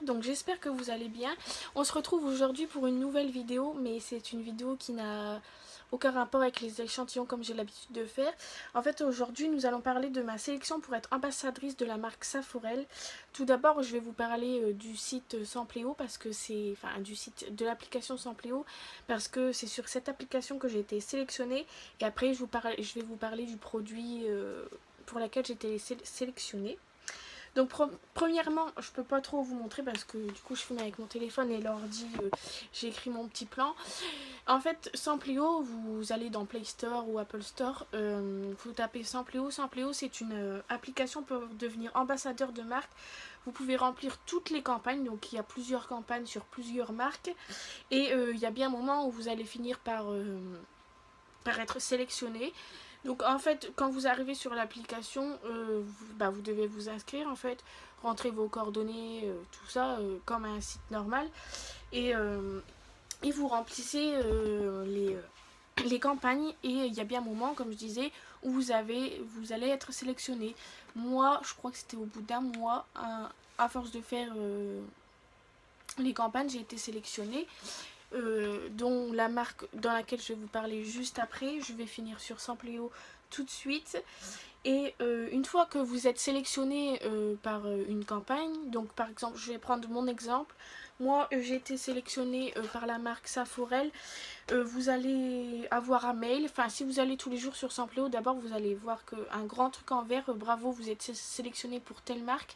donc j'espère que vous allez bien. On se retrouve aujourd'hui pour une nouvelle vidéo, mais c'est une vidéo qui n'a aucun rapport avec les échantillons comme j'ai l'habitude de faire. En fait, aujourd'hui, nous allons parler de ma sélection pour être ambassadrice de la marque Saforel. Tout d'abord, je vais vous parler du site Sampléo, parce que c'est, enfin, du site de l'application Sampléo, parce que c'est sur cette application que j'ai été sélectionnée. Et après, je vais vous parler du produit pour lequel j'ai été sélectionnée. Donc premièrement, je peux pas trop vous montrer parce que du coup je filme avec mon téléphone et l'ordi, j'ai écrit mon petit plan. En fait, Sampléo, vous allez dans Play Store ou Apple Store, vous tapez Sampléo. Sampléo, c'est une application pour devenir ambassadeur de marque. Vous pouvez remplir toutes les campagnes, donc il y a plusieurs campagnes sur plusieurs marques. Et il y a bien un moment où vous allez finir par être sélectionné. Donc en fait, quand vous arrivez sur l'application, vous devez vous inscrire en fait, rentrer vos coordonnées, tout ça, comme un site normal. Et, et vous remplissez les campagnes et il y a bien un moment, comme je disais, où vous allez être sélectionné. Moi, je crois que c'était au bout d'un mois, à force de faire les campagnes, j'ai été sélectionnée. Dont la marque dans laquelle je vais vous parler juste après. Je vais finir sur Sampléo tout de suite. Et une fois que vous êtes sélectionné par une campagne, donc par exemple, je vais prendre mon exemple. Moi, j'ai été sélectionnée par la marque Saforel. Vous allez avoir un mail. Enfin, si vous allez tous les jours sur Sampléo, d'abord vous allez voir qu'un grand truc en vert, bravo, vous êtes sélectionné pour telle marque.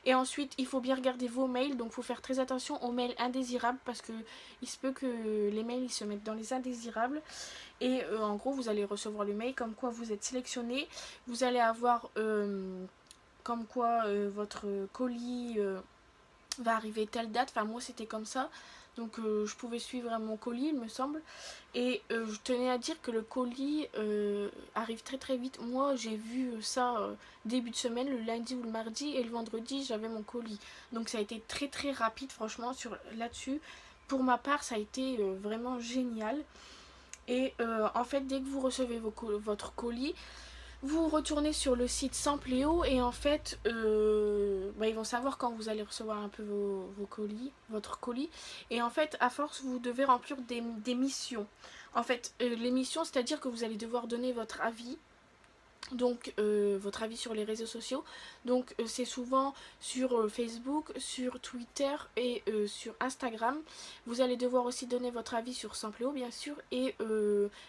Et ensuite, il faut bien regarder vos mails. Donc, il faut faire très attention aux mails indésirables parce que il se peut que les mails ils se mettent dans les indésirables. Et en gros, vous allez recevoir le mail comme quoi vous êtes sélectionné. Vous allez avoir comme quoi votre colis va arriver telle date. Enfin, moi, c'était comme ça. Donc, je pouvais suivre mon colis, il me semble. Et je tenais à dire que le colis arrive très très vite. Moi, j'ai vu ça début de semaine, le lundi ou le mardi. Et le vendredi, j'avais mon colis. Donc, ça a été très très rapide, franchement, là-dessus. Pour ma part, ça a été vraiment génial. Et en fait, dès que vous recevez votre colis, vous retournez sur le site Sampléo et en fait, ils vont savoir quand vous allez recevoir un peu vos colis, votre colis. Et en fait, à force, vous devez remplir des missions. En fait, les missions, c'est-à-dire que vous allez devoir donner votre avis. Donc votre avis sur les réseaux sociaux. Donc c'est souvent sur Facebook, sur Twitter et sur Instagram. Vous allez devoir aussi donner votre avis sur Sampléo bien sûr. Et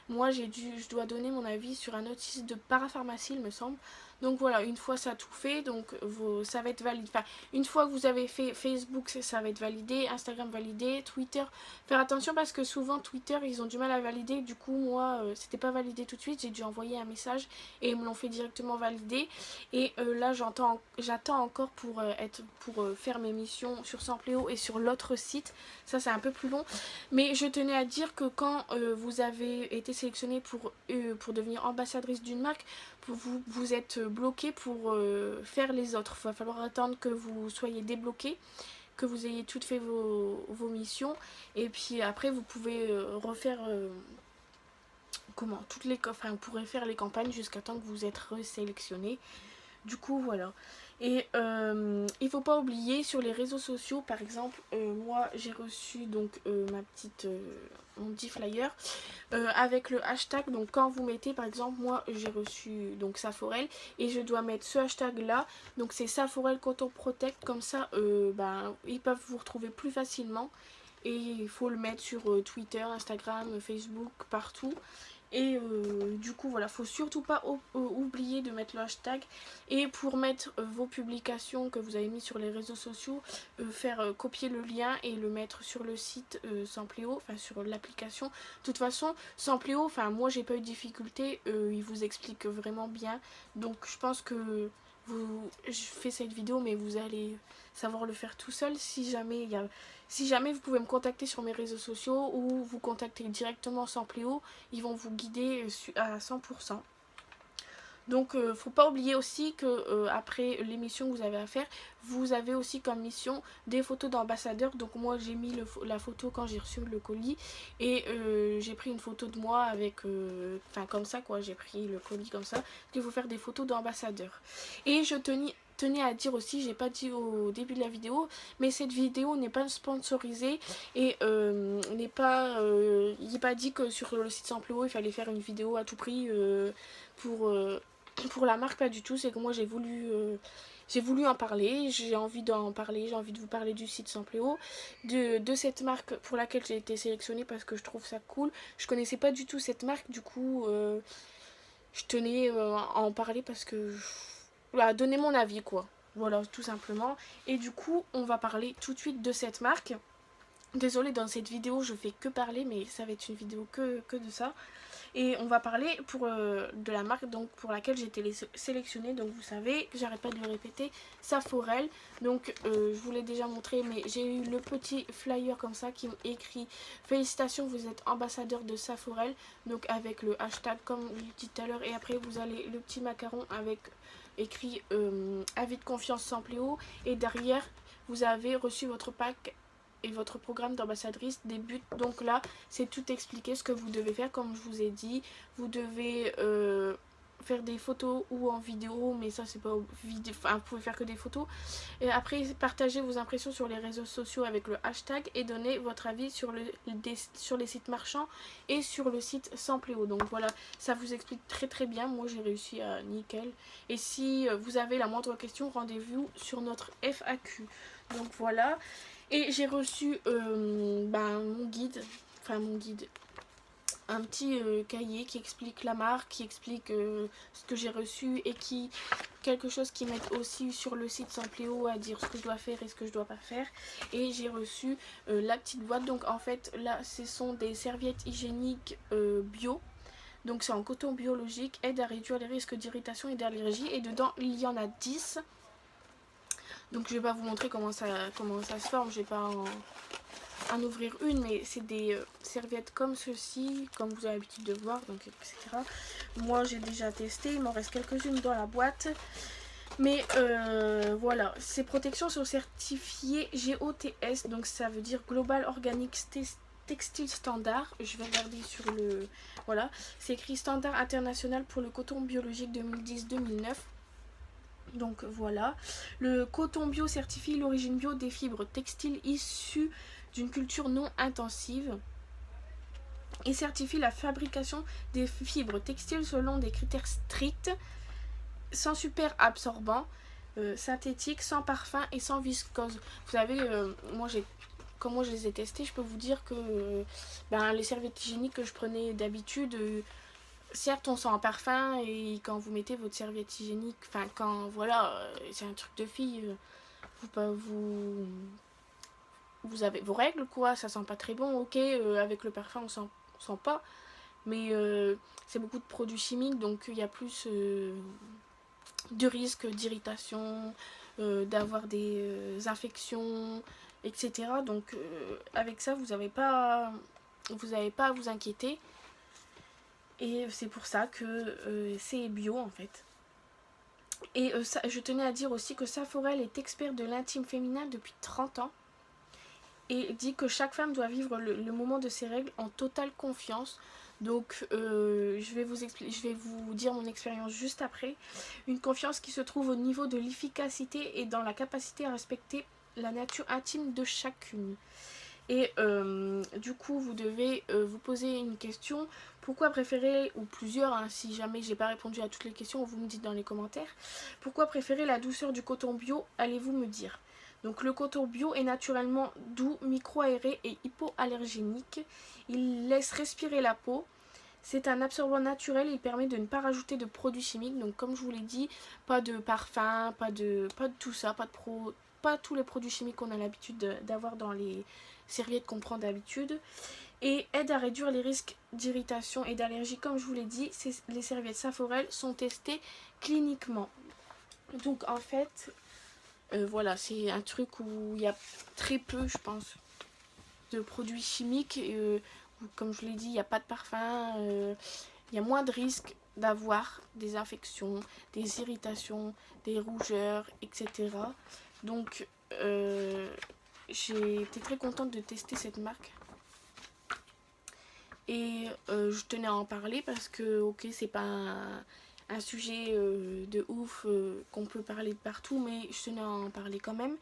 moi je dois donner mon avis sur un autre site de parapharmacie il me semble. Donc voilà, une fois ça tout fait, donc ça va être validé. Enfin, une fois que vous avez fait Facebook, ça va être validé, Instagram validé, Twitter. Faire attention parce que souvent Twitter ils ont du mal à valider. Du coup moi c'était pas validé tout de suite, j'ai dû envoyer un message et ils me l'ont fait directement valider. Et là j'attends encore pour faire mes missions sur Sampléo et sur l'autre site. Ça c'est un peu plus long. Mais je tenais à dire que quand vous avez été sélectionné pour devenir ambassadrice d'une marque, vous êtes bloqué pour faire les autres. Il va falloir attendre que vous soyez débloqué, que vous ayez toutes fait vos missions. Et puis après vous pouvez refaire vous pourrez faire les campagnes jusqu'à temps que vous êtes resélectionné. Du coup voilà. Et il faut pas oublier sur les réseaux sociaux, par exemple, moi j'ai reçu donc mon petit flyer avec le hashtag. Donc quand vous mettez par exemple, moi j'ai reçu donc Saforel et je dois mettre ce hashtag là. Donc c'est Saforel Coton Protect, comme ça ils peuvent vous retrouver plus facilement. Et il faut le mettre sur Twitter, Instagram, Facebook, partout. Et du coup voilà, faut surtout pas oublier de mettre le hashtag. Et pour mettre vos publications que vous avez mis sur les réseaux sociaux, faire copier le lien et le mettre sur le site Sampléo, enfin sur l'application. De toute façon, Sampléo, enfin moi j'ai pas eu de difficulté, il vous explique vraiment bien. Donc je pense que je fais cette vidéo mais vous allez savoir le faire tout seul. Si jamais vous pouvez me contacter sur mes réseaux sociaux ou vous contacter directement Sampléo, ils vont vous guider à 100%. Donc faut pas oublier aussi que après l'émission que vous avez à faire, vous avez aussi comme mission des photos d'ambassadeurs. Donc moi j'ai mis la photo quand j'ai reçu le colis et j'ai pris une photo de moi avec comme ça quoi, j'ai pris le colis comme ça. Il faut faire des photos d'ambassadeurs. Et je tenais à dire aussi, j'ai pas dit au début de la vidéo, mais cette vidéo n'est pas sponsorisée et il n'est pas dit que sur le site Sampléo il fallait faire une vidéo à tout prix pour la marque, pas du tout. C'est que moi j'ai voulu en parler, j'ai envie d'en parler, j'ai envie de vous parler du site Sampléo, de cette marque pour laquelle j'ai été sélectionnée parce que je trouve ça cool. Je connaissais pas du tout cette marque, du coup je tenais à en parler parce que à donner mon avis quoi. Voilà, tout simplement. Et du coup, on va parler tout de suite de cette marque. Désolée, dans cette vidéo, je fais que parler, mais ça va être une vidéo que de ça. Et on va parler de la marque donc pour laquelle j'ai été sélectionnée. Donc vous savez, j'arrête pas de le répéter, Saforel. Donc je vous l'ai déjà montré, mais j'ai eu le petit flyer comme ça qui écrit félicitations, vous êtes ambassadeur de Saforel. Donc avec le hashtag comme je l'ai dit tout à l'heure. Et après vous allez le petit macaron avec écrit avis de confiance Sampléo. Et derrière vous avez reçu votre pack et votre programme d'ambassadrice débute. Donc là c'est tout expliqué ce que vous devez faire. Comme je vous ai dit, vous devez faire des photos ou en vidéo, mais ça c'est pas vidéo, enfin vous pouvez faire que des photos. Et après partagez vos impressions sur les réseaux sociaux avec le hashtag et donnez votre avis sur les sites marchands et sur le site Sampléo. Donc voilà, ça vous explique très bien. Moi j'ai réussi à nickel. Et si vous avez la moindre question, rendez-vous sur notre FAQ. Donc voilà. Et j'ai reçu mon guide, un petit cahier qui explique la marque, qui explique ce que j'ai reçu et quelque chose qui m'aide aussi sur le site Sampléo à dire ce que je dois faire et ce que je dois pas faire. Et j'ai reçu la petite boîte. Donc en fait là ce sont des serviettes hygiéniques bio. Donc c'est en coton biologique, aide à réduire les risques d'irritation et d'allergie. Et dedans il y en a 10. Donc je vais pas vous montrer comment ça se forme, je vais pas en ouvrir une, mais c'est des serviettes comme ceci, comme vous avez l'habitude de voir, donc etc. Moi j'ai déjà testé, il m'en reste quelques-unes dans la boîte. Mais voilà, ces protections sont certifiées GOTS, donc ça veut dire Global Organic Textile Standard. Je vais regarder sur le... Voilà, c'est écrit Standard International pour le coton biologique 2010-2009. Donc voilà, le coton bio certifie l'origine bio des fibres textiles issues d'une culture non intensive et certifie la fabrication des fibres textiles selon des critères stricts, sans super absorbant, synthétique, sans parfum et sans viscose. Vous savez, comment je les ai testés, je peux vous dire que les serviettes hygiéniques que je prenais d'habitude... certes on sent un parfum et quand vous mettez votre serviette hygiénique, enfin quand voilà, c'est un truc de fille, vous avez vos règles quoi, ça sent pas très bon, ok, avec le parfum on sent pas, mais c'est beaucoup de produits chimiques donc il y a plus de risques d'irritation, d'avoir des infections, etc. Donc avec ça vous n'avez pas à vous inquiéter. Et c'est pour ça que c'est bio en fait. Et je tenais à dire aussi que Saforel est expert de l'intime féminin depuis 30 ans. Et dit que chaque femme doit vivre le moment de ses règles en totale confiance. Donc je vais vous dire mon expérience juste après. Une confiance qui se trouve au niveau de l'efficacité et dans la capacité à respecter la nature intime de chacune. Et du coup vous devez vous poser une question. Pourquoi préférer, ou plusieurs, hein, si jamais j'ai pas répondu à toutes les questions, vous me dites dans les commentaires. Pourquoi préférer la douceur du coton bio, allez-vous me dire. Donc le coton bio est naturellement doux, micro-aéré et hypoallergénique. Il laisse respirer la peau. C'est un absorbant naturel, il permet de ne pas rajouter de produits chimiques. Donc comme je vous l'ai dit, pas de parfum, pas de tout ça, pas tous les produits chimiques qu'on a l'habitude d'avoir dans les serviettes qu'on prend d'habitude. Et aide à réduire les risques d'irritation et d'allergie. Comme je vous l'ai dit, les serviettes Saforel sont testées cliniquement. Donc en fait, voilà, c'est un truc où il y a très peu, je pense, de produits chimiques. Comme je l'ai dit, il n'y a pas de parfum, il y a moins de risques d'avoir des infections, des irritations, des rougeurs, etc. Donc j'ai été très contente de tester cette marque. Et je tenais à en parler parce que ok, c'est pas un sujet de ouf qu'on peut parler de partout, mais je tenais à en parler quand même.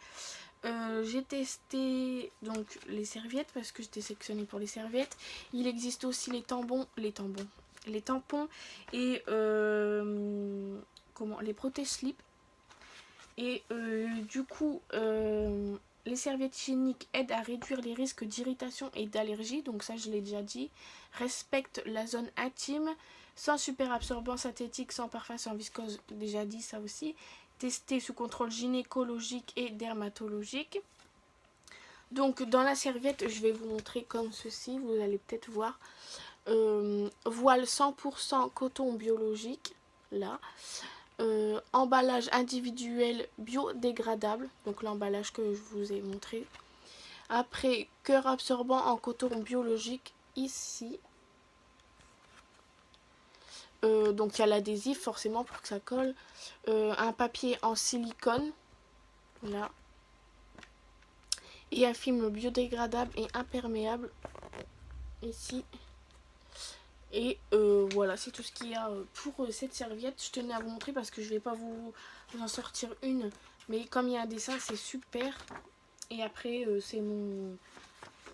J'ai testé donc les serviettes parce que j'étais sélectionnée pour les serviettes. Il existe aussi les tampons et les protège-slip. Et du coup, les serviettes hygiéniques aident à réduire les risques d'irritation et d'allergie. Donc ça, je l'ai déjà dit. Respecte la zone intime, sans super absorbant synthétique, sans parfum, sans viscose. Déjà dit ça aussi. Testé sous contrôle gynécologique et dermatologique. Donc dans la serviette, je vais vous montrer comme ceci. Vous allez peut-être voir. Voile 100% coton biologique. Là. Emballage individuel biodégradable, donc l'emballage que je vous ai montré. Après, cœur absorbant en coton biologique ici. Donc il y a l'adhésif forcément pour que ça colle. Un papier en silicone, là. Et un film biodégradable et imperméable ici. Et voilà, c'est tout ce qu'il y a pour cette serviette. Je tenais à vous montrer parce que je vais pas vous en sortir une. Mais comme il y a un dessin, c'est super. Et après, c'est mon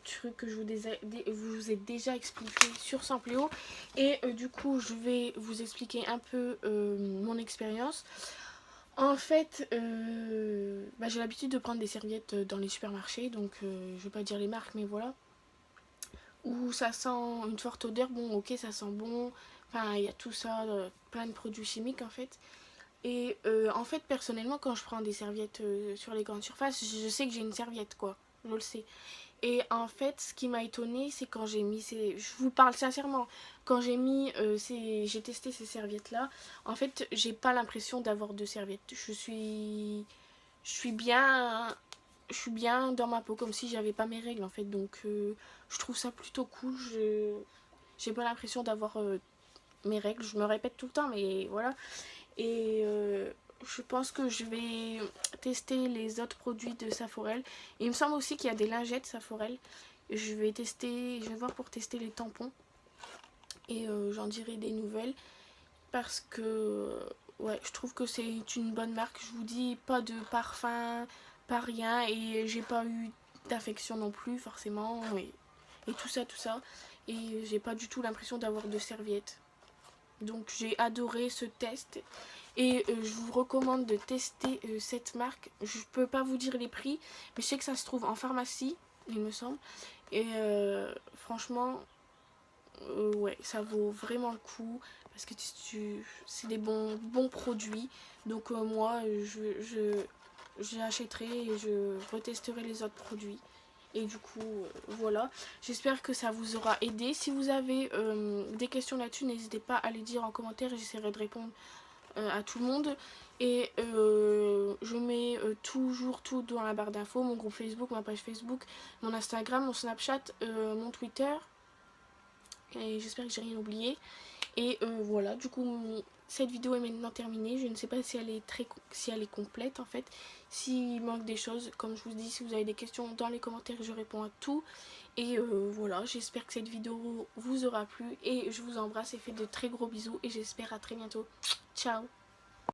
truc que je vous ai déjà expliqué sur Simpléo. Et du coup, je vais vous expliquer un peu mon expérience. En fait, j'ai l'habitude de prendre des serviettes dans les supermarchés. Donc, je vais pas dire les marques, mais voilà. Où ça sent une forte odeur, bon ok ça sent bon, enfin il y a tout ça, plein de produits chimiques en fait. Et en fait personnellement quand je prends des serviettes sur les grandes surfaces, je sais que j'ai une serviette quoi, je le sais. Et en fait ce qui m'a étonnée c'est quand j'ai mis je vous parle sincèrement, quand j'ai mis j'ai testé ces serviettes là, en fait j'ai pas l'impression d'avoir deux serviettes, je suis bien dans ma peau, comme si j'avais pas mes règles en fait, donc je trouve ça plutôt cool. J'ai pas l'impression d'avoir mes règles, je me répète tout le temps, mais voilà. Et je pense que je vais tester les autres produits de Saforel. Il me semble aussi qu'il y a des lingettes Saforel. Je vais voir pour tester les tampons. Et j'en dirai des nouvelles. Parce que ouais, je trouve que c'est une bonne marque. Je vous dis, pas de parfum, pas rien. Et j'ai pas eu d'affection non plus, forcément. Et tout ça, tout ça. Et j'ai pas du tout l'impression d'avoir de serviettes. Donc j'ai adoré ce test. Et je vous recommande de tester cette marque. Je peux pas vous dire les prix, mais je sais que ça se trouve en pharmacie, il me semble. Et franchement, ouais, ça vaut vraiment le coup. Parce que c'est des bons produits. Donc moi, j'achèterai et je retesterai les autres produits. Et du coup, voilà. J'espère que ça vous aura aidé. Si vous avez des questions là-dessus, n'hésitez pas à les dire en commentaire. J'essaierai de répondre à tout le monde. Et je mets toujours tout dans la barre d'infos. Mon groupe Facebook, ma page Facebook, mon Instagram, mon Snapchat, mon Twitter. Et j'espère que j'ai rien oublié. Et voilà, du coup, cette vidéo est maintenant terminée. Je ne sais pas si elle est complète en fait. S'il manque des choses, comme je vous dis, si vous avez des questions dans les commentaires, je réponds à tout. Et voilà, j'espère que cette vidéo vous aura plu. Et je vous embrasse et fais de très gros bisous. Et j'espère à très bientôt. Ciao!